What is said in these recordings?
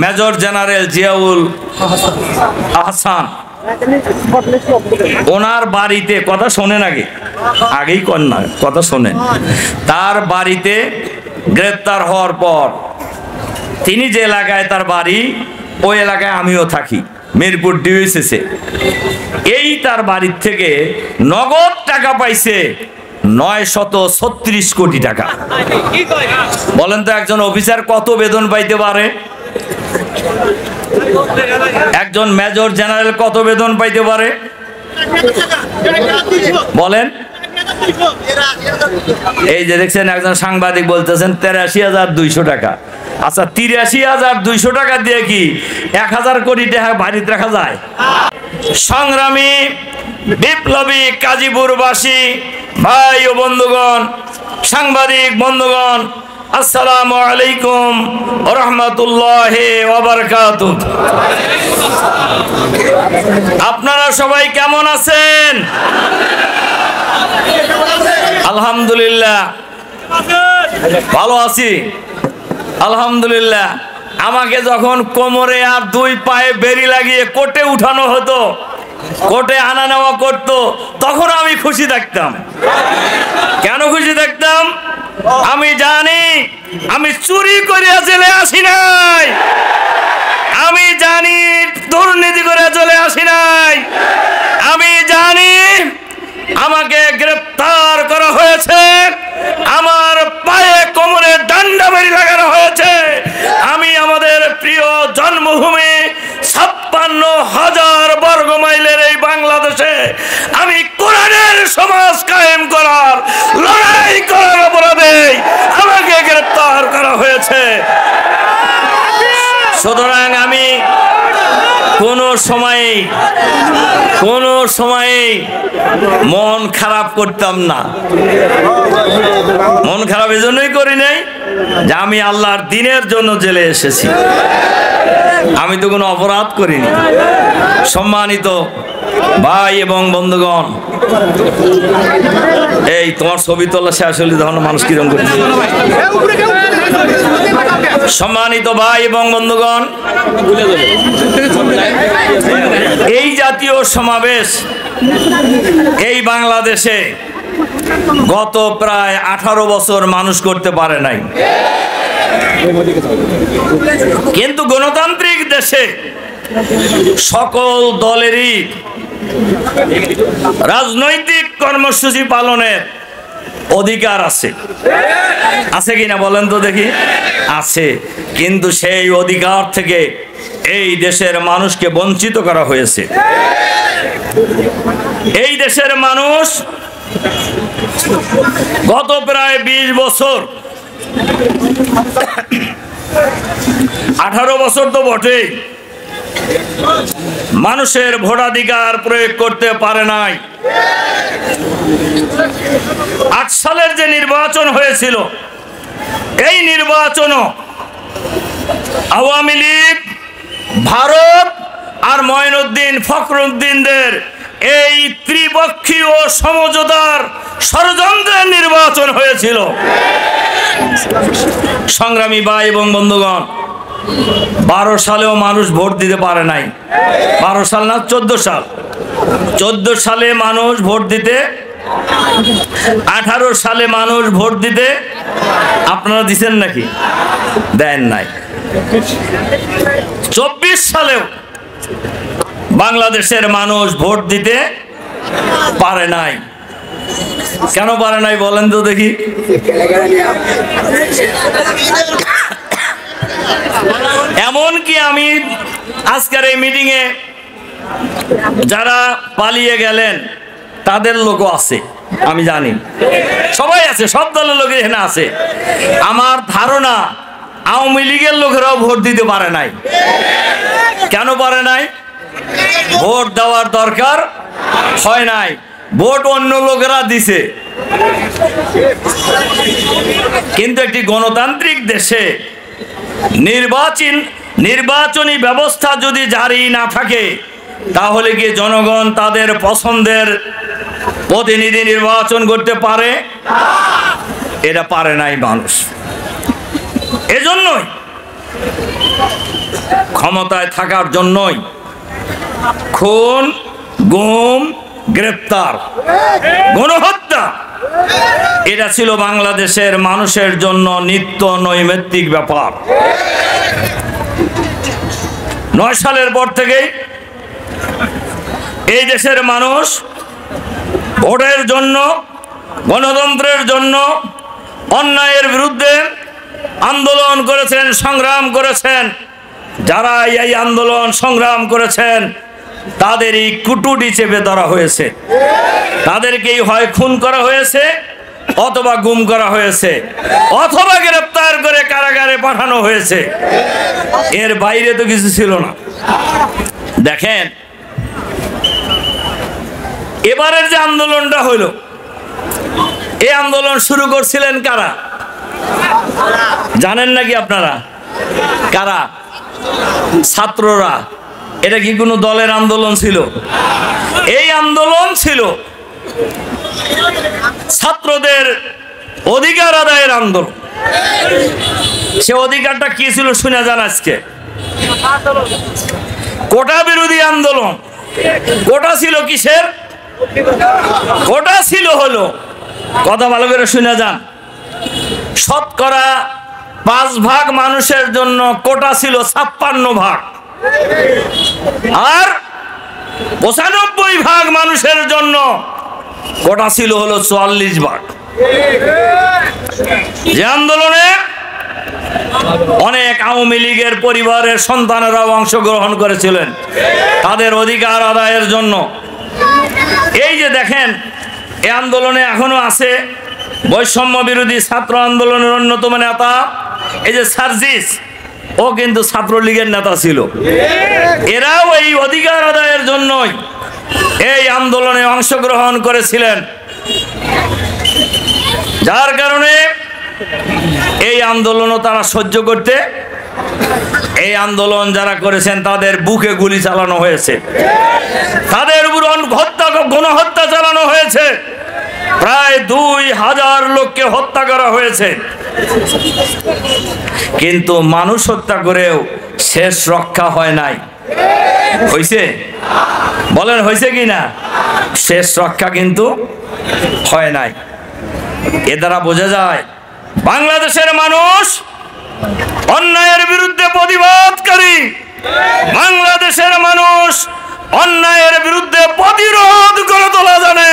Major general Ziaul Ahsan, ওনার বাড়িতে, কথা শোনেন আগেই কর না, কথা শোনেন, তার বাড়িতে গ্রেপ্তার হওয়ার পর তিনি যে এলাকায় তার বাড়ি, ওই এলাকায় আমিও থাকি, মিরপুর ডিভিসিসে। এই তার বাড়ির থেকে নগদ টাকা পাইছে 936 কোটি টাকা। বলেন তো একজন অফিসার কত বেতন পাইতে পারে? একজন মেজর জেনারেল কত বেতন পাইতে পারে বলেন? এই যে দেখছেন একজন সাংবাদিক বলতেছেন 83,200 টাকা। আচ্ছা, 83,200 টাকা দিয়ে কি 1000 কোটি টাকা বাড়িতে রাখা যায়? সংগ্রামী বিপ্লবী কাজীপুরবাসী ভাই ও বন্ধুগণ, সাংবাদিক বন্ধুগণ, আসসালামু আলাইকুম ওয়া রাহমাতুল্লাহি ওয়া বারাকাতুহু। আপনারা সবাই কেমন আছেন? আলহামদুলিল্লাহ ভালো আছি, আলহামদুলিল্লাহ। আমাকে যখন কোমরে আর দুই পায়ে বেরি লাগিয়ে কোর্টে উঠানো হতো, কোর্টে আনা নেওয়া করতো, তখন আমি খুশি থাকতাম। কেন খুশি থাকতাম? আমি জানি আমি চুরি করে জেলে আসি নাই, আমি জানি দুর্নীতি করে চলে আসি নাই, আমি জানি আমাকে গ্রেফতার করা হয়েছে, আমার পায়ে কোমরে ডান্ডা বেরি লাগানো হয়েছে। আমি আমাদের প্রিয় জন্মভূমি 56,000 বর্গ মাইলের এই বাংলাদেশে আমি কোরআনের সমাজ কায়েম করার লড়াই করার অপরাধে আমাকে গ্রেফতার করা হয়েছে। সুতরাং আমি কোনো সময়ে মন খারাপ করতাম না। মন খারাপ এজন্যই করি নাই যে আমি আল্লাহর দ্বীনের জন্য জেলে এসেছি, আমি তো কোনো অপরাধ করিনি। সম্মানিত ভাই এবং বন্ধুগণ, এই তোমার ছবি তোলা শেষ হলে তখন মানুষ কিরকম করছে। সম্মানিত ভাই এবং বন্ধুগণ, এই জাতীয় সমাবেশ এই বাংলাদেশে গত প্রায় 18 বছর মানুষ করতে পারে নাই। কিন্তু গণতান্ত্রিক দেশে সকল দলেরই রাজনৈতিক কর্মসূচি পালনের অধিকার আছে, আছে কিনা বলেন তো দেখি? আছে। কিন্তু সেই অধিকার থেকে এই দেশের মানুষকে বঞ্চিত করা হয়েছে। এই দেশের মানুষ গত প্রায় 20 বছর, 18 বছর তো বটেই, মানুষের ভোটাধিকার প্রয়োগ করতে পারে নাই। 8 সালের যে নির্বাচন হয়েছিল, এই নির্বাচনও আওয়ামী লীগ, ভারত আর মঈনুদ্দিন ফখরুদ্দিনদের এই ত্রিপক্ষীয় সমঝোতার ষড়যন্ত্রের নির্বাচন হয়েছিল। সংগ্রামী ভাই এবং বন্ধুগণ, 12 সালেও মানুষ ভোট দিতে পারে নাই। 12 সাল না 14 সাল, 14 সালে মানুষ ভোট দিতে, 18 সালে মানুষ ভোট দিতে, আপনারা দিচ্ছেন নাকি? দেন নাই। 24 সালেও বাংলাদেশের মানুষ ভোট দিতে পারে নাই। কেন পারে নাই বলেন তো দেখি? এমনকি আমি আজকের এই মিটিংয়ে যারা পালিয়ে গেলেন তাদের লোকও আছে, আমি জানি সবাই আছে, সব দলের লোক এখানে আছে। আমার ধারণা আওয়ামী লীগের লোকেরাও ভোট দিতে পারে নাই। কেন পারে নাই? ভোট দেওয়ার দরকার হয় নাই, ভোট অন্য লোকেরা দিছে। কিন্তু একটি গণতান্ত্রিক দেশে নির্বাচনী ব্যবস্থা যদি জারি না থাকে, তাহলে কি জনগণ তাদের পছন্দের প্রতিনিধি নির্বাচন করতে পারে? এটা পারে নাই মানুষ। এজন্যই ক্ষমতায় থাকার জন্যই খুন, গুম, গ্রেপ্তার, গণহত্যা, এটা ছিল বাংলাদেশের মানুষের জন্য নিত্য নৈমিত্তিক ব্যাপার। 9 সালের পর থেকেই এই দেশের মানুষ ভোটের জন্য, গণতন্ত্রের জন্য, অন্যায়ের বিরুদ্ধে আন্দোলন করেছেন, সংগ্রাম করেছেন। যারা এই আন্দোলন সংগ্রাম করেছেন তাদেরই কুটুটি চেপে ধরা হয়েছে, তাদেরকেই হয় খুন করা হয়েছে, অথবা গুম করা হয়েছে, অথবা গ্রেপ্তার করে কারাগারে পাঠানো হয়েছে। এর বাইরে তো কিছু ছিল না। দেখেন, এবারের যে আন্দোলনটা হলো, এই আন্দোলন শুরু করছিলেন কারা জানেন নাকি আপনারা? কারা? ছাত্ররা। এটা কি কোনো দলের আন্দোলন ছিল? এই আন্দোলন ছিল ছাত্রদের অধিকার আদায়ের আন্দোলন। সে অধিকারটা কি ছিল শুনে যান আজকে। কোটা বিরোধী আন্দোলন। কোটা ছিল কিসের? কোটা ছিল হলো, কথা ভালো করে শুনে যান, শতকরা 5 ভাগ মানুষের জন্য কোটা ছিল 56 ভাগ, আর 95 ভাগ মানুষের জন্য কোটা ছিল হলো 44 ভাগ। যে আন্দোলনে অনেক আওয়ামী লীগের পরিবারের সন্তানেরাও অংশগ্রহণ করেছিলেন তাদের অধিকার আদায়ের জন্য। এই যে দেখেন, এই আন্দোলনে এখনো আছে বৈষম্য বিরোধী ছাত্র আন্দোলনের অন্যতম নেতা এই যে সার্জিস, ও কিন্তু ছাত্রলীগের নেতা ছিল। এরাও এই অধিকার আদায়ের জন্যই এই আন্দোলনে অংশগ্রহণ করেছিলেন, যার কারণে এই আন্দোলনও তারা সহ্য করতে, এই আন্দোলন যারা করেছেন তাদের বুকে গুলি চালানো হয়েছে, তাদের উপর গণহত্যা চালানো হয়েছে, প্রায় 2000 লোককে হত্যা করা হয়েছে। কিন্তু মানুষ হত্যা করেও শেষ রক্ষা হয় নাই। হয়েছে? বলেন হয়েছে কি না? শেষ রক্ষা কিন্তু হয় নাই। এ দ্বারা বোঝা যায় বাংলাদেশের মানুষ অন্যায়ের বিরুদ্ধে প্রতিবাদকারী, বাংলাদেশের মানুষ অন্যায়ের বিরুদ্ধে প্রতিরোধ করে তোলা জানে।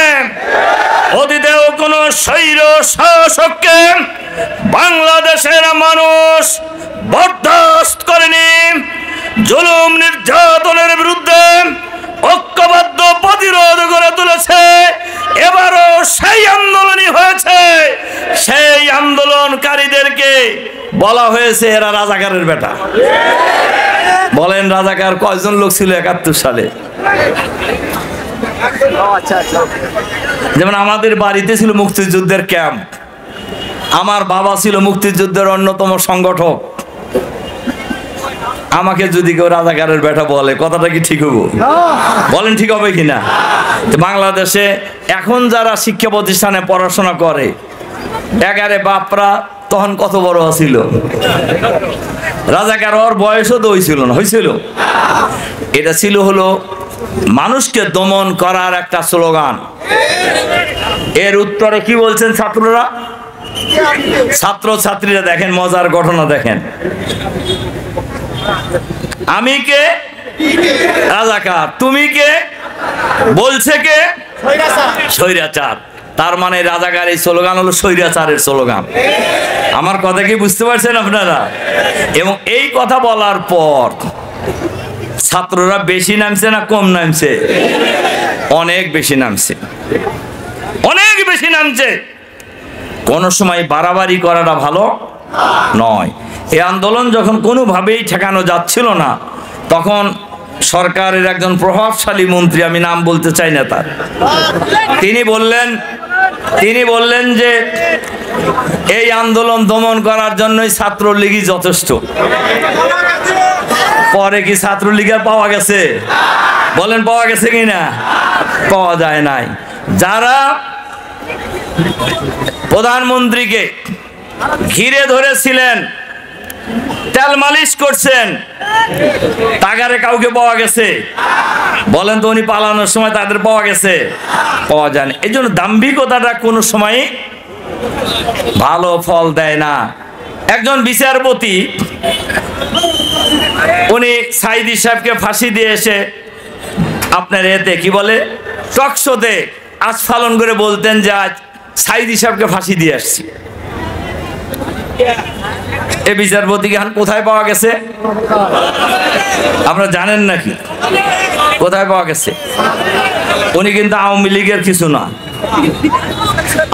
অতীতেও কোন স্বৈর শাসককে বাংলাদেশের মানুষ বরদাস্ত করেনি। জুলুম নির্যাতনের বিরুদ্ধে ঐক্যবদ্ধ প্রতিরোধ করে তুলেছে। এবারও সেই আন্দোলনই হয়েছে। সেই আন্দোলনকারীদেরকে বলা হয়েছে এরা রাজাকারের বেটা। বলেন রাজাকার কয়জন লোক ছিল 71 সালে? যেমন আমাদের বাড়িতে ছিল মুক্তিযুদ্ধের ক্যাম্প, আমার বাবা ছিল মুক্তিযুদ্ধের অন্যতম সংগঠক। আমাকে যদি কেউ রাজাকারের বেটা বলে, কথাটা কি ঠিক হবো? বলেন ঠিক হবে কিনা? বাংলাদেশে এখন যারা শিক্ষা প্রতিষ্ঠানে পড়াশোনা করে, এগারে বাপরা তখন কত বড় ছিল, রাজাকার হওয়ার বয়সও তো হয়েছিল না? হয়েছিল। এটা ছিল হলো মানুষকে দমন করার একটা স্লোগান। এর উত্তরে কি বলছেন ছাত্ররা? ছাত্র ছাত্রীরা দেখেন মজার ঘটনা দেখেন। আমি কে? রাজাকার। তুমি কে? বলছে কে? স্বৈরাচার। তার মানে রাজাকার এই স্লোগান হলো স্বৈরাচারের স্লোগান। আমার কথা কি বুঝতে পারছেন আপনারা? এবং এই কথা বলার পর ছাত্ররা বেশি নামছে না কম নামছে? অনেক বেশি নামছে, অনেক বেশি নামছে। কোন সময় বাড়াবাড়ি করাটা ভালো নয়। এই আন্দোলন যখন কোনোভাবেই ঠেকানো যাচ্ছিল না, তখন সরকারের একজন প্রভাবশালী মন্ত্রী, আমি নাম বলতে চাই না তার, তিনি বললেন যে এই আন্দোলন দমন করার জন্যই ছাত্রলীগই যথেষ্ট। পরে কি ছাত্রলীগের পাওয়া গেছে? বলেন পাওয়া গেছে কিনা? পাওয়া যায় নাই। যারা প্রধানমন্ত্রীকে ঘিরে ধরেছিলেন তেল মালিশ করছেন, তাগারে কাউকে পাওয়া গেছে? বলেন তো, উনি পালানোর সময় তাদের পাওয়া গেছে? পাওয়া যায় না। এই জন্য দাম্ভিকতাটা কোনো সময় ভালো ফল দেয় না। একজন বিচারপতি উনি সাইদি সাহেবকে ফাঁসি দিয়ে এসে আপনার এতে কি বলে টকশোতে আস্ফালন করে বলতেন যে আজ সাইদি সাহেবকে ফাঁসি দিয়ে আসছি। এই বিচারপতি এখন কোথায় পাওয়া গেছে আপনারা জানেন নাকি? কোথায় পাওয়া গেছে? উনি কিন্তু আওয়ামী লীগের কিছু না।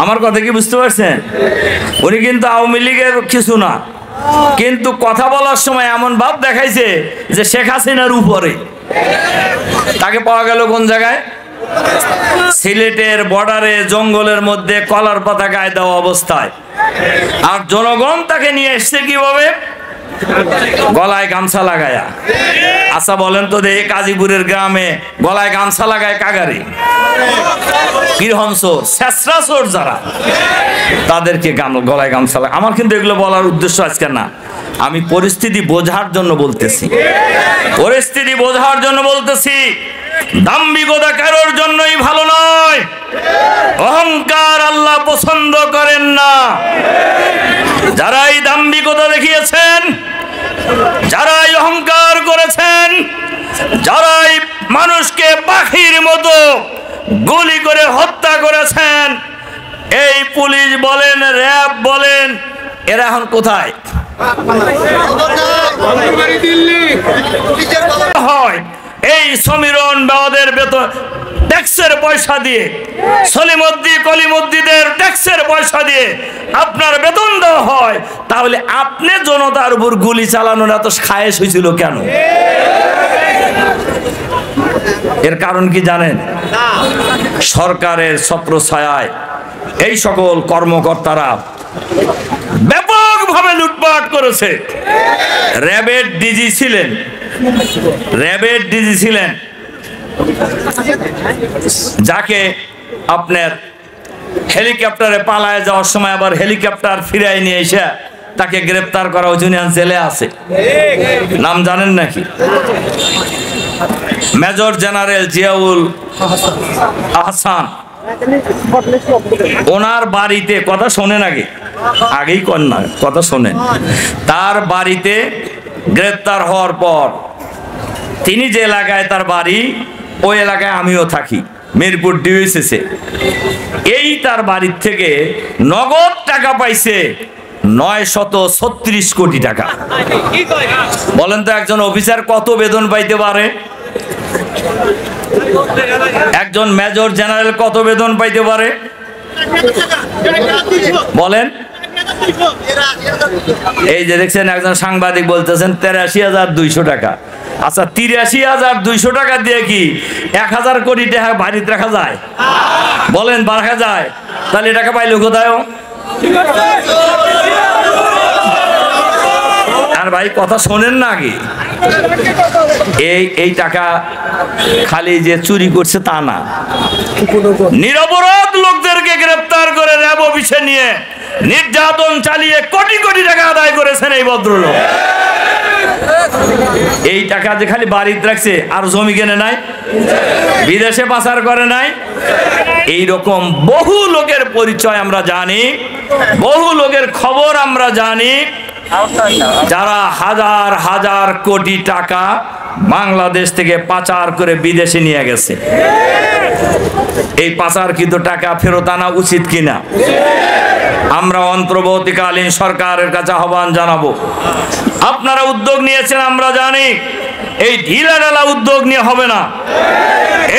আমার কথা কি বুঝতে পারছেন? উনি কিন্তু আওয়ামী লীগের কিছু না, কিন্তু কথা বলার সময় এমন ভাব দেখাইছে যে শেখ হাসিনার উপরে। তাকে পাওয়া গেল কোন জায়গায়? সিলেটের বর্ডারে জঙ্গলের মধ্যে কলার পাতা গায়ে দেওয়া অবস্থায়। আর জনগণ তাকে নিয়ে এসছে কিভাবে? গলায় গামছা লাগায়া। আচ্ছা বলেন তো, দেখে কাজীপুরের গ্রামে গলায় গামছা লাগায় কাগারে বীরহংস শেষরা চোর যারা, তাদেরকে গলায় গামছা লাগায়। আমার কিন্তু এগুলো বলার উদ্দেশ্য আজকে না, আমি পরিস্থিতি বোঝার জন্য বলতেছি, পরিস্থিতি বোঝার জন্য বলতেছি। দাম্ভিকতা কারোর জন্যই ভালো নয়। অহংকার আল্লাহ পছন্দ করেন না। যারাই দাম্ভিকতা দেখিয়েছেন, যারাই অহংকার করেছেন, যারাই মানুষকে পাখির মতো গুলি করে হত্যা করেছেন, এই পুলিশ বলেন, র্যাব বলেন, এরা এখন কোথায়? হয় এই সমীরণ বাবাদের বেতন ট্যাক্সের পয়সা দিয়ে, সলিমুদ্দি কলিমুদ্দিদের ট্যাক্সের পয়সা দিয়ে আপনার বেতন দেওয়া হয়, তাহলে আপনি জনতার উপর গুলি চালানোর এত খায়েশ হয়েছিল কেন? এর কারণ কি জানেন? সরকারের ছত্রছায়ায় এই সকল কর্মকর্তারা ব্যাপকভাবে লুটপাট করেছে। র্যাবের ডিজি ছিলেন, র্যাবের ডিজি ছিলেন, যাকে আপনার হেলিকপ্টারে পালায় যাওয়ার সময় আবার হেলিকপ্টার ফিরাই নিয়ে এসে তাকে গ্রেপ্তার করা হয়েছে, জেলে আছে। নাম জানেন নাকি? Major general Ziaul Ahsan. ওনার বাড়িতে, কথা শোনেন আগে, আগেই কন্যা কথা শোনেন, তার বাড়িতে গ্রেপ্তার হওয়ার পর তিনি যে এলাকায় তার বাড়ি, ওই এলাকায় আমিও থাকি, মিরপুর ডিউএসএসে। এই তার বাড়ির থেকে নগদ টাকা পাইছে 936 কোটি টাকা। বলেন তো, একজন অফিসার কত বেতন পাইতে পারে? একজন মেজর জেনারেল কত বেতন পাইতে পারে বলেন? এই যে দেখছেন, একজন সাংবাদিক বলতেছেন 83,200 টাকা। আচ্ছা, 83,200 টাকা দিয়ে কি 1000 কোটি টাকা বাড়িতে রাখা যায়? বলেন, রাখা যায়? তাহলে টাকা পাইলো কোথায়? আর ভাই কথা শোনেন না আগে। এই টাকা খালি যে চুরি করছে তা না, নিরপরাধ লোকদেরকে গ্রেফতার করে র্যাব অফিসে নিয়ে নির্যাতন চালিয়ে কোটি কোটি টাকা আদায় করেছেন এই ভদ্রলোক। এই টাকা যে খালি বাড়িতে রাখছে, আর জমি কেনে নাই, বিদেশে পাচার করে নাই। এইরকম বহু লোকের পরিচয় আমরা জানি, বহু লোকের খবর আমরা জানি, যারা হাজার হাজার কোটি টাকা বাংলাদেশ থেকে পাচার করে বিদেশে নিয়ে গেছে। এই পাচারকৃত টাকা ফেরত আনা উচিত কিনা? আমরা অন্তর্বর্তীকালীন সরকারের কাছে আহ্বান জানাবো। আপনারা উদ্যোগ নিয়েছেন, আমরা জানি, এই ঢিলাঢালা উদ্যোগ নিয়ে হবে না।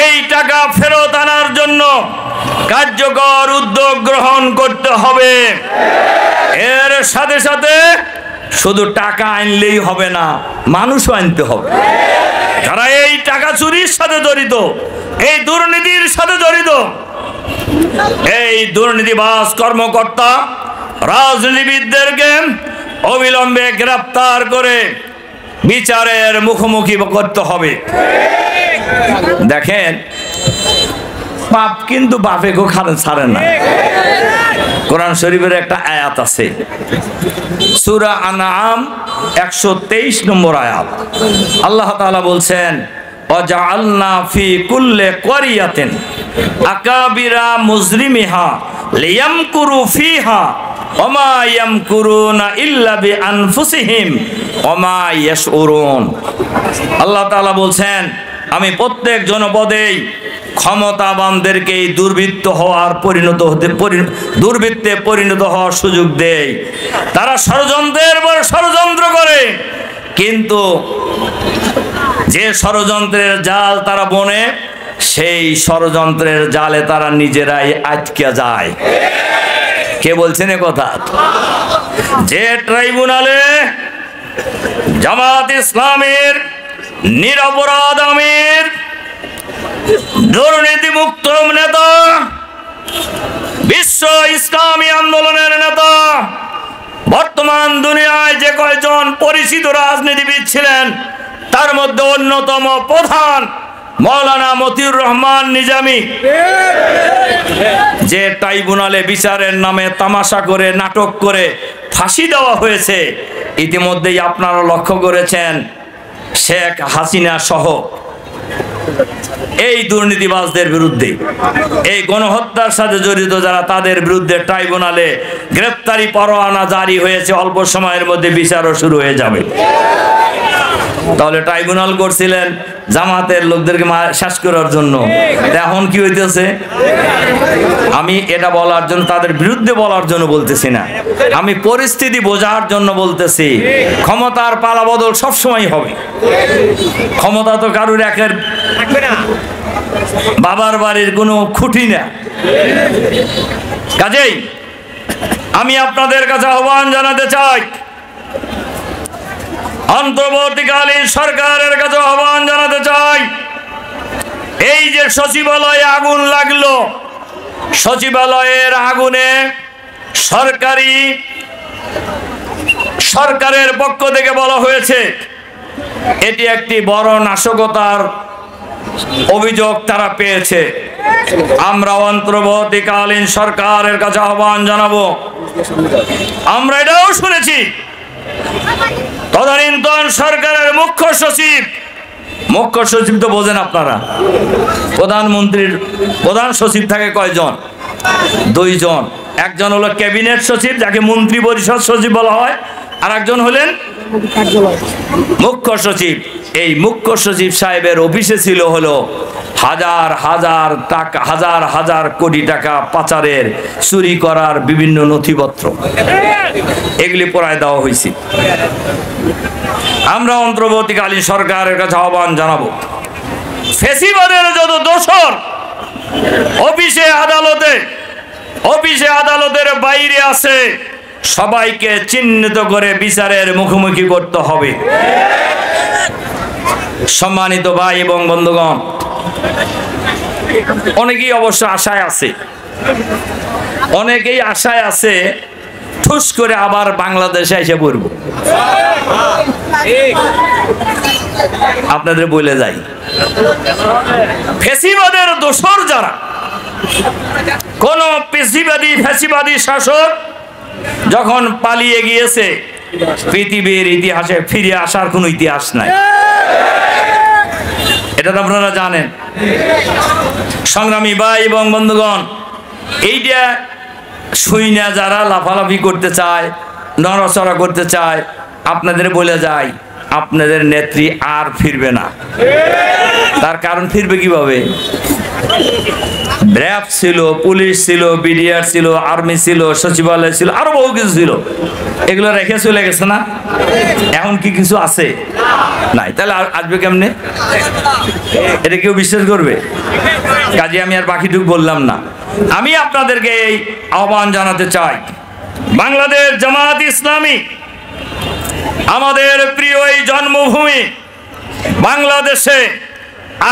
এই টাকা ফেরত আনার জন্য কার্যকর উদ্যোগ গ্রহণ করতে হবে। এর সাথে সাথে শুধু টাকা আনলেই হবে না, মানুষও আনতে হবে। যারা এই টাকা চুরির সাথে জড়িত, এই দুর্নীতির সাথে জড়িত, এই দুর্নীতিবাজ কর্মকর্তা রাজনীতিবিদদেরকে অবিলম্বে গ্রেফতার করে বিচারের মুখোমুখি করতে হবে। দেখেন, বাপ কিন্তু বাপে গো ছাড়ে না। কোরআন শরীফের একটা আয়াত আছে, সূরা আনআম 123 নম্বর আয়াত। আল্লাহ তাআলা বলছেন, ওয়াজআলনা ফি কুল্লি ক্বরিয়াতিন আকাবিরা মুজরিমিহা লিয়ামকুরু ফিহা ওমা ইয়ামকুরুনা ইল্লা বিআনফুসিহিম ওমা ইয়াশউরুন। আল্লাহ তাআলা বলছেন, আমি প্রত্যেক জনপদেই ক্ষমতাবানদেরকে দুর্বৃত্তে পরিণত হওয়ার সুযোগ দেয়। তারা ষড়যন্ত্রের পর ষড়যন্ত্র করে, কিন্তু যে ষড়যন্ত্রের জাল তারা বনে, সেই ষড়যন্ত্রের জালে তারা নিজেরাই আটকে যায়। কে বলছেন এ কথা? যে ট্রাইব্যুনালে জামাত ইসলামের নিরপরাধ আমির, দুর্নীতিমুক্ত নেতা, বিশ্ব ইসলামী আন্দোলনের নেতা, বর্তমান দুনিয়ায় যে কয়জন পরিচিত রাজনীতিবিদ ছিলেন তার মধ্যে অন্যতম প্রধান মাওলানা মতিউর রহমান নিজামী, যে ট্রাইব্যুনালে বিচারের নামে তামাশা করে নাটক করে ফাঁসি দেওয়া হয়েছে। ইতিমধ্যেই আপনারা লক্ষ্য করেছেন, শেখ হাসিনা সহ এই দুর্নীতিবাজদের বিরুদ্ধে, এই গণহত্যার সাথে জড়িত যারা, তাদের বিরুদ্ধে ট্রাইব্যুনালে গ্রেফতারি পরোয়ানা জারি হয়েছে। অল্প সময়ের মধ্যে বিচারও শুরু হয়ে যাবে। তাহলে ট্রাইব্যুনাল করছিলেন জামাতের লোকদেরকে শেষ করার জন্য, এখন কি হইতেছে? আমি এটা বলার জন্য, তাদের বিরুদ্ধে বলার জন্য বলতেছি না, আমি পরিস্থিতি বোঝার জন্য বলতেছি। ক্ষমতার পালাবদল সবসময় হবে। ক্ষমতা তো কারুর একের বাবার বাড়ির কোনো খুঁটি না। কাজেই আমি আপনাদের কাছে আহ্বান জানাতে চাই, অন্তর্বর্তীকালীন সরকারের কাছে আহ্বান জানাতে চাই, এই যে সচিবালয়ে আগুন লাগলো, সচিবালয়ের আগুনে সরকারের পক্ষ থেকে বলা হয়েছে এটি একটি বড় নাশকতার অভিযোগ তারা পেয়েছে। আমরা অন্তর্বর্তীকালীন সরকারের কাছে আহ্বান জানাবো, আমরা এটাও শুনেছি তদানীন্তন সরকারের মুখ্য সচিব তো বোঝেন আপনারা, প্রধানমন্ত্রীর প্রধান সচিব থাকে কয়জন? 2 জন। একজন হলো ক্যাবিনেট সচিব, যাকে মন্ত্রী পরিষদ সচিব বলা হয়, আর একজন হলেন মুখ্য সচিব। এই মুখ্য সচিব সাহেবের অফিসে ছিল হলো হাজার হাজার কোটি টাকা পাচারের, চুরি করার বিভিন্ন নথিপত্র, এগুলি পড়ায় দেওয়া হয়েছে। আমরা অন্তর্বর্তীকালীন সরকারের কাছে আহ্বান জানাবো, ফ্যাসিবাদের যত দোষর অফিসে আদালতের বাইরে আছে, সবাইকে চিহ্নিত করে বিচারের মুখোমুখি করতে হবে। সম্মানিত ভাই এবং বন্ধুগণ, অনেকেই অবশ্য আশায় আছে ঠুস করে আবার বাংলাদেশে এসে পড়ব। আপনাদের বলে যাই, ফ্যাসিবাদের দোসর যারা, কোন ফ্যাসিবাদী শাসক যখন পালিয়ে গিয়েছে, পৃথিবীর ইতিহাসে ফিরে আসার কোন ইতিহাস নাই, এটা তো আপনারা জানেন। সংগ্রামী ভাই এবং বন্ধুগণ, এইটা শুইনা যারা লাফালাফি করতে চায়, নড়াচড়া করতে চায়, আপনাদের বলে যায় আপনাদের নেত্রী আর ফিরবে না। তার কারণ ফিরবে কিভাবে? র্যাব ছিল, পুলিশ ছিল, বিডিআর ছিল, আর্মি ছিল, সচিবালয় ছিল, আরো বহু কিছু ছিল, এগুলো রেখে চলে গেছে না? এখন কি কিছু আছে? নাই। তাহলে আসবে কেমনে? এটা কেউ বিশ্বাস করবে? কাজে আমি আর বাকিটুকু বললাম না। আমি আপনাদেরকে এই আহ্বান জানাতে চাই, বাংলাদেশ জামাত ইসলামী আমাদের প্রিয় এই জন্মভূমি বাংলাদেশে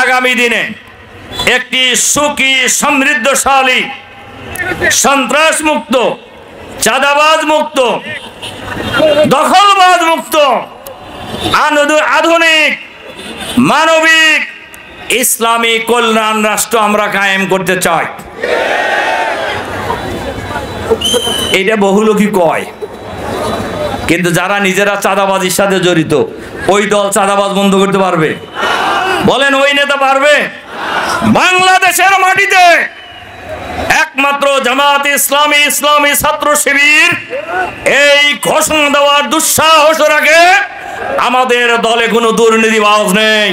আগামী দিনে একটি সুখী, সমৃদ্ধশালী, সন্ত্রাস মুক্ত, চাঁদাবাজ মুক্ত, দখলবাজ মুক্ত, আধুনিক, মানবিক, ইসলামী কল্যাণ রাষ্ট্র আমরা কায়েম করতে চাই। এটা বহু লোকই কয়, কিন্তু যারা নিজেরা চাঁদাবাজির সাথে জড়িত, ওই দল চাঁদাবাজ বন্ধ করতে পারবে? বলেন ওই নেতা পারবে? বাংলাদেশের মাটিতে একমাত্র জামাত ইসলামী, ইসলামী ছাত্র শিবির এই ঘোষণা দেওয়ার দুঃসাহস রাখে আমাদের দলে কোনো দুর্নীতিবাজ নেই,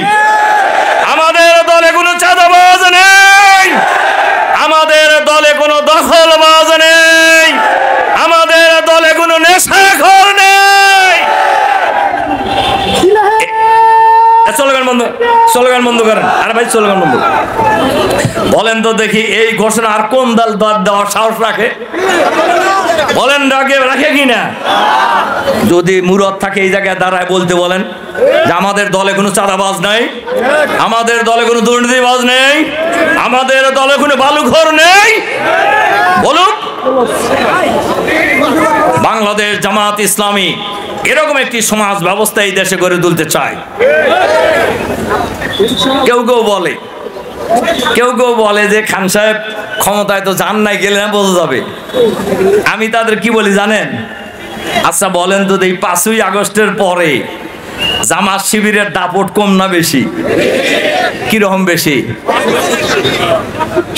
আমাদের দলে কোনো চাঁদাবাজ নেই, আমাদের দলে কোনো দখলবাজ নেই, আমাদের দলে কোনো নেশাখোর নেই। স্লোগান বন্ধ করেন। আরে ভাই স্লোগান বন্ধ বলেন তো দেখি, এই ঘোষণা আর কোন দল দেওয়ার সাহস রাখে? বলেন রাখে কিনা? যদি মুরত থাকে এই জায়গায় দাঁড়ায় বলতে বলেন যে আমাদের দলে কোনো চাঁদাবাজ নাই, আমাদের দলে কোনো দুর্নীতিবাজ নেই, আমাদের দলে কোনো বালুঘর নেই, বলুন। বাংলাদেশ জামাত ইসলামী এরকম একটি সমাজ ব্যবস্থা এই দেশে গড়ে তুলতে চায়। কেউ কেউ বলে যে খান সাহেব ক্ষমতায় তো যান নাই, গেলে না বোঝা যাবে। আমি তাদের কি বলি জানেন? আচ্ছা বলেন তো এই 5ই আগস্টের পরে জামাত শিবিরের দাপট কম না বেশি? কিরকম বেশি?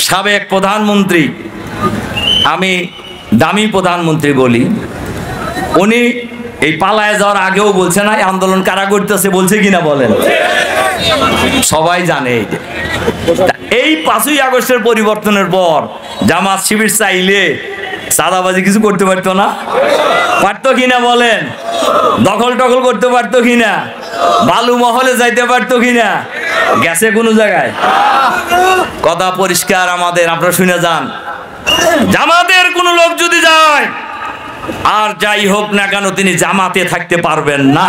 সাবেক প্রধানমন্ত্রী, আমি দামি প্রধানমন্ত্রী বলি, উনি এই পালায় যাওয়ার আগেও বলছে না আন্দোলন কারা করতেছে, বলছে কিনা বলেন? সবাই জানে। এই 5ই আগস্টের পরিবর্তনের পর জামাত শিবির চাইলে চাঁদাবাজি কিছু করতে পারতো না? পারতো কিনা বলেন? দখল টখল করতে পারতো কিনা? বালু মহলে যাইতে পারতো কিনা? গেছে কোনো জায়গায়? কথা পরিষ্কার আমাদের, আপনারা শুনে যান। জামাতের কোন লোক যদি যায়, আর যাই হোক না কেন, তিনি জামাতে থাকতে পারবেন না,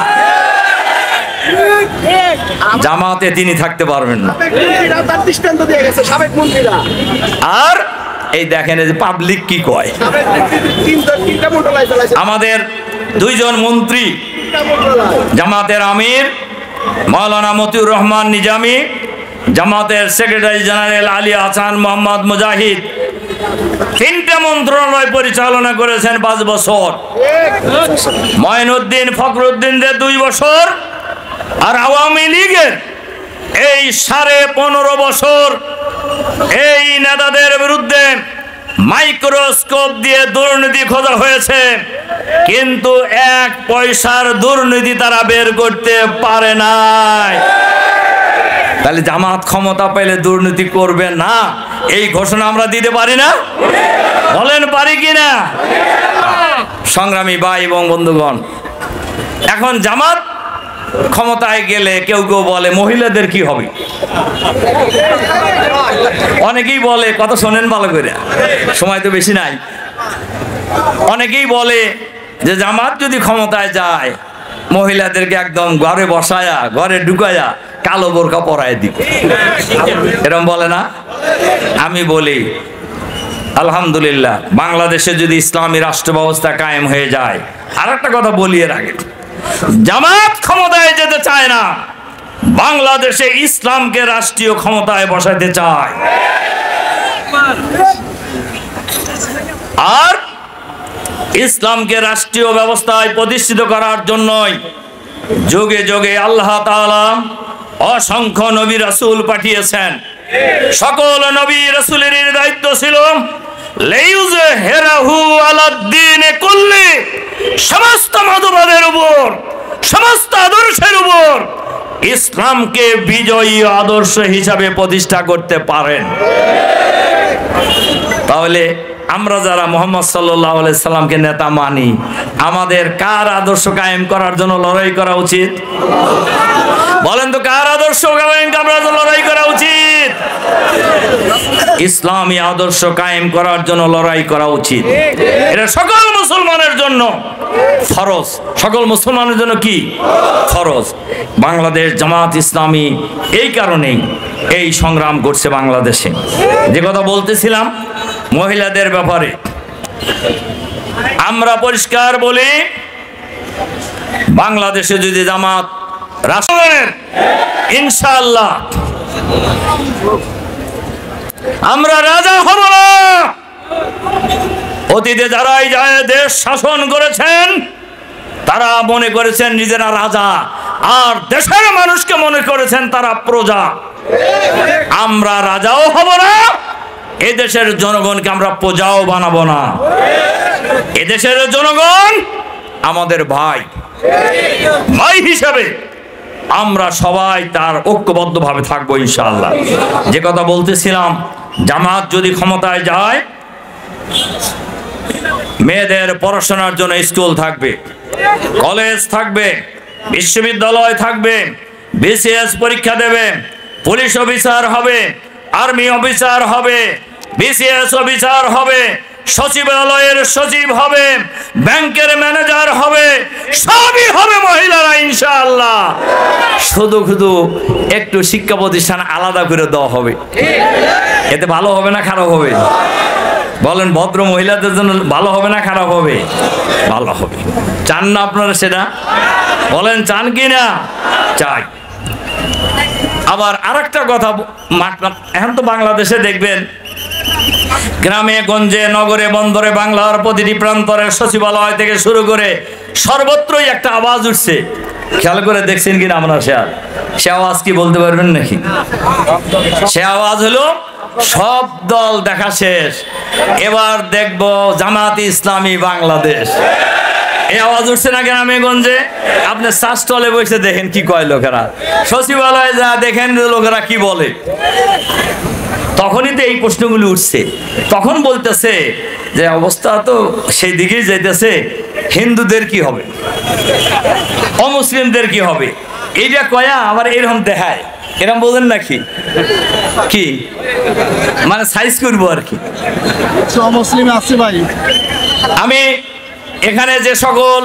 জামাতে তিনি থাকতে পারবেন না। আর এই দেখেন যে পাবলিক কি কয়, আমাদের 2 জন মন্ত্রী, জামাতের আমির মাওলানা মতিউর রহমান নিজামী, জামাতের সেক্রেটারি জেনারেল আলী হাসান মোহাম্মদ মুজাহিদ, 3টে মন্ত্রণালয় পরিচালনা করেছেন 5 বছর। মঈনুদ্দিন ফখরুদ্দিনদের 2 বছর, আর আওয়ামী লীগের এই 15.5 বছর এই নেতাদের বিরুদ্ধে মাইক্রোস্কোপ দিয়ে দুর্নীতি খোঁজা হয়েছে, কিন্তু 1 পয়সার দুর্নীতি তারা বের করতে পারে নাই। তাহলে জামাত ক্ষমতা পেলে দুর্নীতি করবে না, এই ঘোষণা আমরা দিতে পারি না? বলেন পারি কিনা? সংগ্রামী ভাই এবং বন্ধুগণ, এখন জামাত ক্ষমতায় গেলে কেউ কেউ বলে মহিলাদের কি হবে? অনেকেই বলে, কথা শোনেন ভালো করে, সময় তো বেশি নাই। অনেকেই বলে যে জামাত যদি ক্ষমতায় যায়, মহিলাদেরকে একদম ঘরে বসায়া, ঘরে ঢুকায়া কালো বোরকা পরায় দিবে, এরকম বলে না? আমি বলি আলহামদুলিল্লাহ, বাংলাদেশে যদি ইসলামী রাষ্ট্র ব্যবস্থা কায়েম হয়ে যায়। আর একটা কথা বলি এর আগে, জামাত ক্ষমতায় যেতে চায় না, বাংলাদেশে ইসলামকে রাষ্ট্রীয় ক্ষমতায় বসাতে চায়। আর ইসলামকে রাষ্ট্রীয় ব্যবস্থায় প্রতিষ্ঠিত করার জন্যই যুগে যুগে আল্লাহ তাআলা অসংখ্য নবী রাসূল পাঠিয়েছেন। সকল নবী রাসূলের দায়িত্ব ছিল লাইয়ুযহিরাহু আলাদ-দীনে কুল্লি, সমস্ত মতবাদের উপর, সমস্ত আদর্শের উপর ইসলামকে বিজয়ী আদর্শ হিসাবে প্রতিষ্ঠা করতে পারেন। তাহলে আমরা যারা মুহাম্মদ সাল্লাল্লাহু আলাইহি সাল্লামকে নেতা মানি, আমাদের কার আদর্শ কায়েম করার জন্য লড়াই করা উচিত? বলেন তো কার আদর্শ কায়েম করার জন্য লড়াই করা উচিত? ইসলামী আদর্শ কায়েম করার জন্য লড়াই করা উচিত। এটা সকল মুসলমানের জন্য ফরজ। সকল মুসলমানের জন্য কি ফরজ? বাংলাদেশ জামাত ইসলামী এই কারণেই এই সংগ্রাম করছে বাংলাদেশে। যে কথা বলতেছিলাম মহিলাদের ব্যাপারে, আমরা পরিষ্কার বলি, বাংলাদেশে যদি জামাত রাষ্ট্রের ইনশাআল্লাহ আমরা রাজা হব না। অতীতে যারাই যায় দেশ শাসন করেছেন তারা মনে করেছেন নিজেরা রাজা, আর দেশের মানুষকে মনে করেছেন তারা প্রজা। আমরা রাজাও হব না, এদেশের জনগণকে আমরা প্রজাও বানাবো না। এদেশের জনগণ আমাদের ভাই, ভাই হিসাবে আমরা সবাই তার ঐক্যবদ্ধভাবে থাকবো ইনশাআল্লাহ। যে কথা বলতেছিলাম, জামাত যদি ক্ষমতায় যায়, মেয়েদের পড়াশোনার জন্য স্কুল থাকবে, কলেজ থাকবে, বিশ্ববিদ্যালয় থাকবে, বিসিএস পরীক্ষা দেবে, পুলিশ অফিসার হবে, আর্মি অফিসার হবে, বিসিএস অফিসার হবে, সচিবালয়ের সচিব হবে, ব্যাংকের ম্যানেজার হবে, সবই হবে মহিলারা ইনশাআল্লাহ। শুধু শুধু একটু শিক্ষা প্রতিষ্ঠান আলাদা করে দেওয়া হবে। এতে ভালো হবে না খারাপ হবে? বলেন, ভদ্র মহিলাদের জন্য ভালো হবে না খারাপ হবে? ভালো হবে। চান না আপনারা সেটা? বলেন চান কি না? চাই। আবার আরেকটা কথা, এখন তো বাংলাদেশে দেখবেন গ্রামে গঞ্জে নগরে বন্দরে বাংলার প্রতিটি প্রান্তরে সচিবালয় থেকে শুরু করে সর্বত্রই একটা আওয়াজ উঠছে। খেয়াল করে দেখছেন কিনা আপনারা? সে আওয়াজ কি বলতে পারবেন নাকি? সে আওয়াজ হলো, সব দল দেখা শেষ, এবার দেখবো জামাত ইসলামী বাংলাদেশ। এই আওয়াজ উঠছে না গ্রামে গঞ্জে? আপনি চা স্টলে বসে দেখেন কি কয় লোকেরা, সচিবালয়ে যা দেখেন লোকেরা কি বলে। তখনই তো এই প্রশ্নগুলি উঠছে। তখন বলতেছে যে অবস্থা তো সেই দিকেই যাইতেছে, হিন্দুদের কি হবে, অমুসলিমদের কি হবে, এইটা কয়া আবার এরকম দেখায়। এরকম বলেন নাকি? কি মানে সাইজ করবো আর কি। মুসলিম আছে ভাই। আমি এখানে যে সকল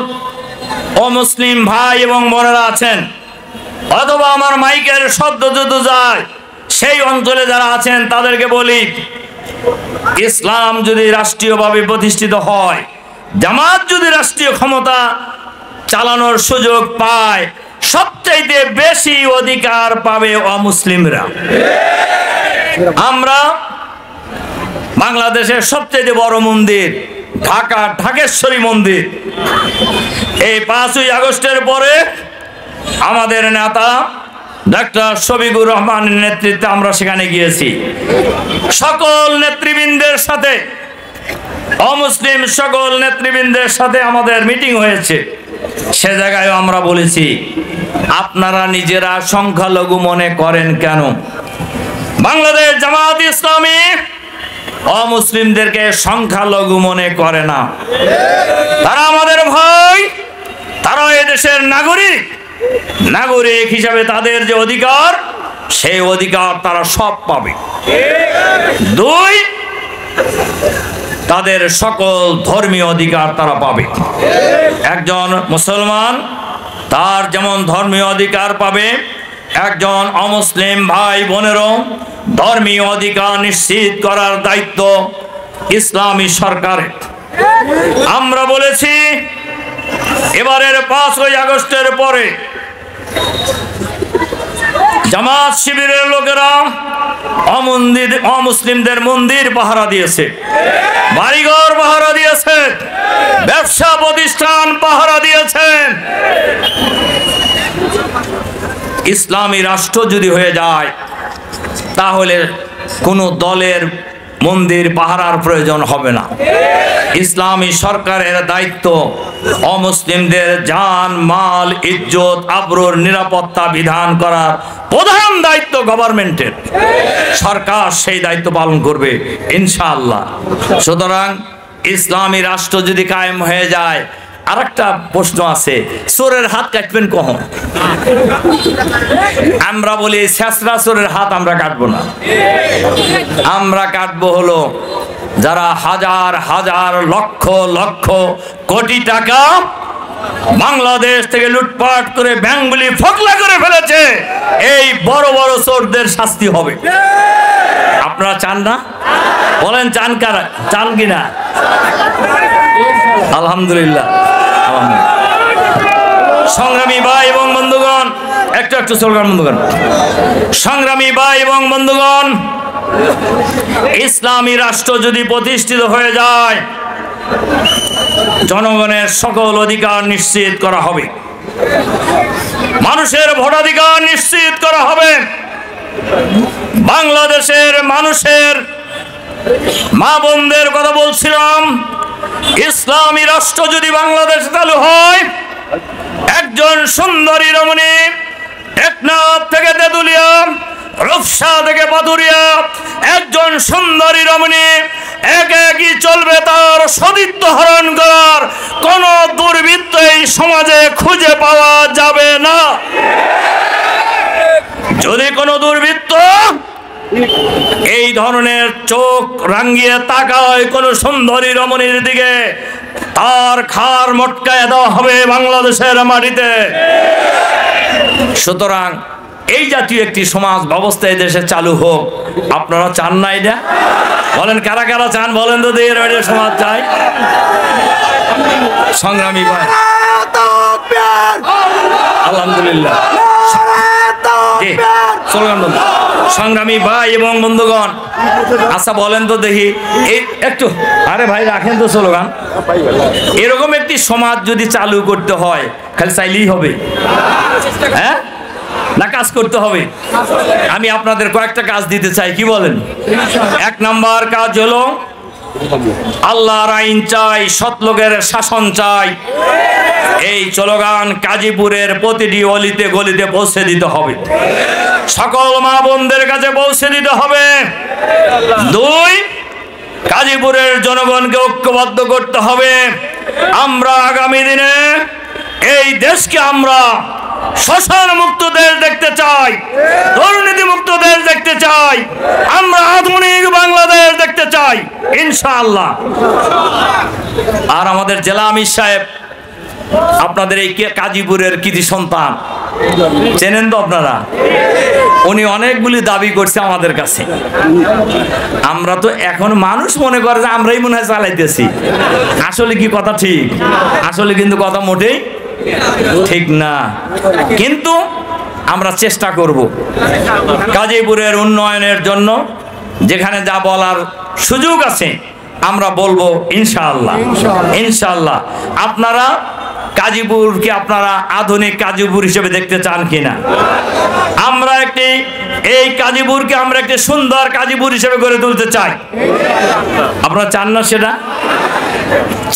অমুসলিম ভাই এবং বোনেরা আছেন, অথবা আমার মাইকের শব্দ যত যায় সেই অঞ্চলে যারা আছেন, তাদেরকে বলি, ইসলাম যদি রাষ্ট্রীয়ভাবে প্রতিষ্ঠিত হয়, জামাত যদি রাষ্ট্রীয় ক্ষমতা চালানোর সুযোগ পায়, সবচাইতে বেশি অধিকার পাবে অমুসলিমরা। আমরা বাংলাদেশের সবচেয়ে বড় মন্দির ঢাকা ঢাকেশ্বরী মন্দির, এই 5ই আগস্টের পরে আমাদের নেতা ডক্টর শফিকুর রহমানের নেতৃত্বে আমরা সেখানে গিয়েছি। সকল নেতৃবৃন্দের সাথে, অমুসলিম সকল নেতৃবৃন্দের সাথে আমাদের মিটিং হয়েছে। সে জায়গায় আমরা বলেছি, আপনারা নিজেরা সংখ্যালঘু মনে করেন কেন? বাংলাদেশ জামাত ইসলামী অমুসলিমদেরকে সংখ্যালঘু মনে করে না। তারা আমাদের ভাই, তারা এদেশের নাগরিক। নাগরিক হিসাবে তাদের যে অধিকার, সেই অধিকার তারা সব পাবে। 2, তাদের সকল ধর্মীয় অধিকার তারা পাবে। একজন মুসলমান তার যেমন ধর্মীয় অধিকার পাবে, একজন অমুসলিম ভাই বোনেরও ধর্মীয় অধিকার নিশ্চিত করার দায়িত্ব ইসলামী সরকারের। আমরা বলেছি, এবারের 5ই আগস্টের পরে জামাত শিবিরের লোকেরা অমুসলিমদের মন্দির পাহারা দিয়েছে, বাড়িঘর পাহারা দিয়েছে, ব্যবসা প্রতিষ্ঠান পাহারা দিয়েছেন। ইসলামী রাষ্ট্র যদি হয়ে যায়, তাহলে কোনো দলের মন্দির পাহারার প্রয়োজন হবে না। ইসলামী সরকারের দায়িত্ব অমুসলিমদের জান মাল ইজ্জত আবরুর নিরাপত্তা বিধান করার প্রধান দায়িত্ব গভর্নমেন্টের। সরকার সেই দায়িত্ব পালন করবে ইনশাআল্লাহ। সুতরাং ইসলামী রাষ্ট্র যদি কায়েম হয়ে যায়, আরেকটা প্রশ্ন আছে, চোরের হাত কাটবেন কখন? আমরা বলি শেষরা চোরের হাত আমরা কাটবো না। আমরা কাটবো হলো যারা হাজার হাজার লক্ষ লক্ষ কোটি টাকা বাংলাদেশ থেকে লুটপাট করে ব্যাংকগুলি ফকলা করে ফেলেছে, এই বড় বড় চোরদের শাস্তি হবে। আপনারা চান না? বলেন চান কারা? চান কিনা? আলহামদুলিল্লাহ। সংগ্রামী ভাই এবং বন্ধুগণ, একটু স্লোগান বন্ধুগণ। সংগ্রামী ভাই এবং বন্ধুগণ, ইসলামী রাষ্ট্র যদি প্রতিষ্ঠিত হয়ে যায়, জনগণের সকল অধিকার নিশ্চিত করা হবে, মানুষের ভোটাধিকার নিশ্চিত করা হবে, বাংলাদেশের মানুষের মা বোনদের কথা বলছিলাম, ইসলামী রাষ্ট্র যদি বাংলাদেশে চালু হয়, একজন সুন্দরী রমণী টেকনাফ থেকে তেঁতুলিয়া, রূপসা থেকে পাথুরিয়া, একজন সুন্দরী রমণী একই চলবে, তার সতীত্ব হরণ করার কোন দুর্বৃত্ত এই সমাজে খুঁজে পাওয়া যাবে না। যদি কোনো দুর্বৃত্ত এই ধরনের চোখ রাঙ্গিয়ে তাকায় কোন সুন্দরী রমণীর দিকে, তার খার মটকায় দেওয়া হবে বাংলাদেশের মাটিতে। সুতরাং এই জাতীয় একটি সমাজ ব্যবস্থা এই দেশে চালু হোক। আপনারা চান না এটা? বলেন কারা কারা চান, বলেন তো এই সমাজ চাই। সংগ্রামী ভাই, আলহামদুলিল্লাহ, সংগ্রামী ভাই এবং বন্ধুগণ, আচ্ছা বলেন তো দেখি, এই একটু আরে ভাই রাখেন তো স্লোগান। এরকম একটি সমাজ যদি চালু করতে হয়, খালি চাইলেই হবে? হ্যাঁ, না কাজ করতে হবে? আমি আপনাদের কয়েকটা কাজ দিতে চাই, কি বলেন? এক নাম্বার কাজ হলো আল্লাহর আইন চাই, সৎ লোকের শাসন চাই। এই স্লোগান গাজীপুরের প্রতিটি অলিতে গলিতে পৌঁছে দিতে হবে, সকল মা বোনদের কাছে পৌঁছে দিতে হবে। দুই, গাজীপুরের জনগণকে ঐক্যবদ্ধ করতে হবে। আমরা আগামী দিনে এই দেশকে আমরা শোষণ মুক্ত দেশ দেখতে চাই, দুর্নীতি মুক্ত দেশ দেখতে চাই, আমরা আধুনিক বাংলাদেশ দেখতে চাই ইনশাআল্লাহ। আর আমাদের জেলা আমির সাহেব, আপনাদের এই গাজীপুরের কৃতি সন্তান, চেনেন তো আপনারা? উনি অনেকগুলি দাবি করছে আমাদের কাছে। আমরা তো এখন মানুষ মনে করে যে আমরাই মনে হয় চালাইতেছি। আসলে কি কথা ঠিক? আসলে কিন্তু কথা মোটেই ঠিক না। কিন্তু আমরা চেষ্টা করব গাজীপুরের উন্নয়নের জন্য, যেখানে যা বলার সুযোগ আছে আমরা বলবো ইনশাআল্লাহ। ইনশাআল্লাহ আপনারা গাজীপুরকে আপনারা আধুনিক গাজীপুর হিসেবে দেখতে চান কিনা? আমরা এই গাজীপুরকে আমরা একটি সুন্দর গাজীপুর হিসেবে গড়ে তুলতে চাই। আপনারা চান না সেটা?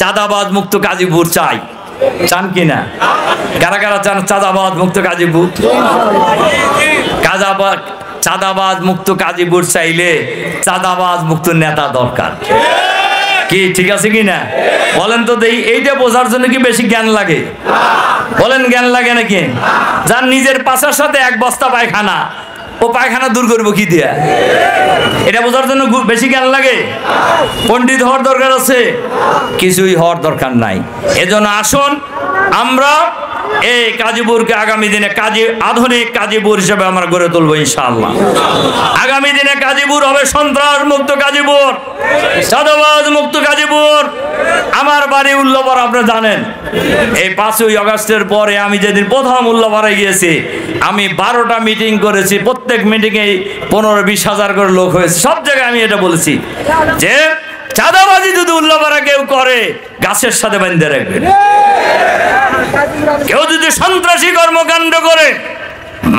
চাঁদাবাজ মুক্ত গাজীপুর চাই, চান কিনা? কারা কারা চান চাঁদাবাজ মুক্ত গাজীপুর? চাঁদাবাজ মুক্ত গাজীপুর চাইলে চাঁদাবাজ মুক্ত নেতা দরকার। কি ঠিক আছে কিনা বলেন তো দেই। এইটা বোঝার জন্য কি বেশি জ্ঞান লাগে? বলেন জ্ঞান লাগে নাকি? যার নিজের পাশার সাথে এক বস্তা পায়খানা, ও পায়খানা দূর করবো কি দিয়া? এটা বোঝার জন্য বেশি জ্ঞান লাগে? পণ্ডিত হওয়ার দরকার আছে? কিছুই হওয়ার দরকার নাই। এজন্য আসুন আমরা এই গাজীপুরকে আগামী দিনে আধুনিক গাজীপুর হিসেবে আমরা গড়ে তুলবো ইনশাআল্লাহ। আগামী দিনে গাজীপুর হবে সন্ত্রাস মুক্ত গাজীপুর, চাঁদাবাজ মুক্ত গাজীপুর। আমার বাড়ি উল্লাপাড়া, আপনারা জানেন। এই 5ই আগস্টের পরে আমি যেদিন প্রথম উল্লাপাড়ায় গিয়েছি, আমি 12টা মিটিং করেছি। প্রত্যেক মিটিংয়ে 15-20 হাজার করে লোক হয়েছে। সব জায়গায় আমি এটা বলেছি যে চাঁদাবাজি যদি উল্লাপাড়া কেউ করে, গাছের সাথে বেঁধে রাখবেন। কেউ যদি সন্ত্রাসী কর্মকাণ্ড করে,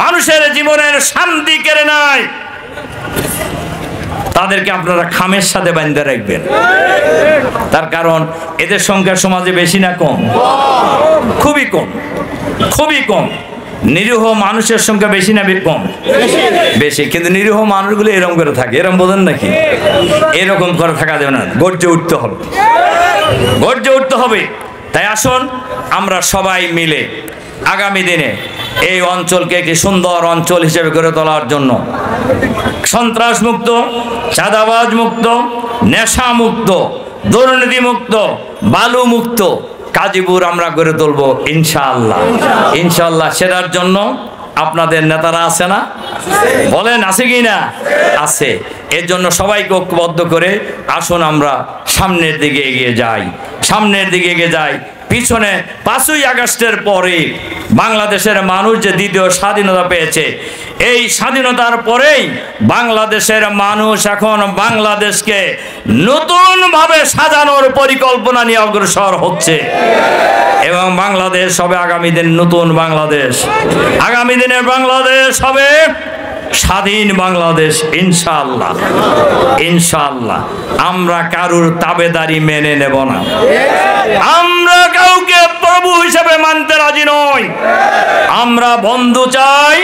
মানুষের জীবনের শান্তি কেড়ে নেয়, তাদেরকে আপনারা খামের সাথে বেঁধে রাখবেন। তার কারণ এদের সংখ্যা সমাজে বেশি না কম? খুবই কম, খুবই কম। নিরীহ মানুষের সংখ্যা বেশি না কম? বেশি। কিন্তু নিরীহ মানুষগুলো এরকম করে থাকে, এরকম বোঝেন নাকি? এরকম করে থাকা যাবে না, গর্জে উঠতে হবে, গর্জে উঠতে হবে। তাই আসুন আমরা সবাই মিলে আগামী দিনে এই অঞ্চলকে একটি সুন্দর অঞ্চল হিসেবে গড়ে তোলার জন্য সন্ত্রাস মুক্ত, চাঁদাবাজ মুক্ত, নেশা মুক্ত, দুর্নীতি মুক্ত, বালু মুক্ত গাজীপুর আমরা গড়ে তুলবো ইনশাআল্লাহ। ইনশাআল্লাহ সেটার জন্য আপনাদের নেতারা আছে না? বলেন আছে কি না? আছে। এর জন্য সবাইকে ঐক্যবদ্ধ করে আসুন আমরা সামনের দিকে এগিয়ে যাই, সামনের দিকে এগিয়ে যাই। পিছনে 5ই আগস্টের পরে বাংলাদেশের মানুষ যে দ্বিতীয় স্বাধীনতা পেয়েছে, এই স্বাধীনতার পরেই বাংলাদেশের মানুষ এখন বাংলাদেশকে নতুনভাবে সাজানোর পরিকল্পনা নিয়ে অগ্রসর হচ্ছে এবং বাংলাদেশ হবে আগামী দিন নতুন বাংলাদেশ। আগামী দিনের বাংলাদেশ হবে স্বাধীন বাংলাদেশ ইনশাআল্লাহ। ইনশাআল্লাহ আমরা কারুর তাবেদারি মেনে নেব না, আমরা কাউকে প্রভু হিসেবে মানতে রাজি নই। আমরা বন্ধু চাই,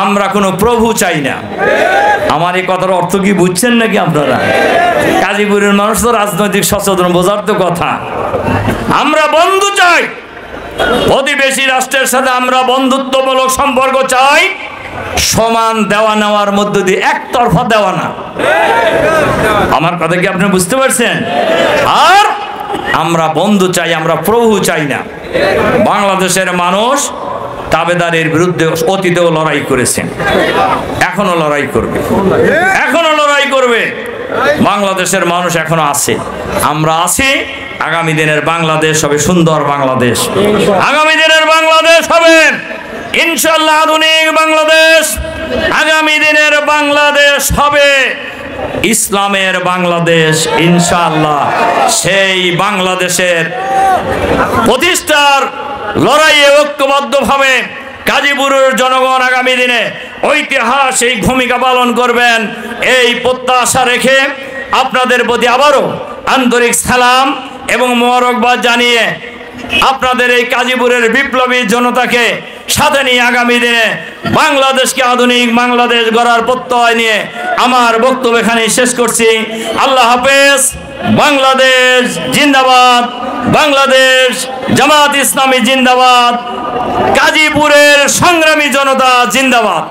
আমরা কোনো প্রভু চাই না। আমার এই কথার অর্থ কি বুঝছেন নাকি আপনারা? গাজীপুরের মানুষ তো রাজনৈতিক সচেতন, বোঝার তো কথা। আমরা বন্ধু চাই, প্রতিবেশী রাষ্ট্রের সাথে আমরা বন্ধুত্বমূলক সম্পর্ক চাই, সমান দেওয়া নেওয়ার মধ্য দিয়ে, একতরফা দেওয়া না। আমার কথা কি আপনি বুঝতে পারছেন? আর আমরা বন্ধু চাই, আমরা প্রভু চাই না। বাংলাদেশের মানুষ তাবেদারের বিরুদ্ধে অতীতেও লড়াই করেছেন, এখনো লড়াই করবে, এখনো লড়াই করবে। বাংলাদেশের মানুষ এখনো আছে, আমরা আছি। আগামী দিনের বাংলাদেশ হবে সুন্দর বাংলাদেশ। আগামী দিনের বাংলাদেশ হবে ইনশাআল্লাহ আধুনিক বাংলাদেশ। আগামী দিনের বাংলাদেশ হবে ইসলামের বাংলাদেশ ইনশাআল্লাহ। সেই বাংলাদেশের প্রতিষ্ঠার লড়াইয়ে ঐক্যবদ্ধভাবে গাজীপুরের জনগণ আগামী দিনে ঐতিহাসিক ভূমিকা পালন করবেন, এই প্রত্যাশা রেখে আপনাদের প্রতি আবারও আন্তরিক সালাম এবং মোবারকবাদ জানিয়ে আপনাদের এই গাজীপুরের বিপ্লবী জনতাকে সাথে নিয়ে আগামী দিনে বাংলাদেশকে আধুনিক বাংলাদেশ গড়ার প্রত্যয় নিয়ে আমার বক্তব্য এখানে শেষ করছি। আল্লাহ হাফেজ। বাংলাদেশ জিন্দাবাদ, বাংলাদেশ জামাত ইসলামী জিন্দাবাদ, গাজীপুরের সংগ্রামী জনতা জিন্দাবাদ।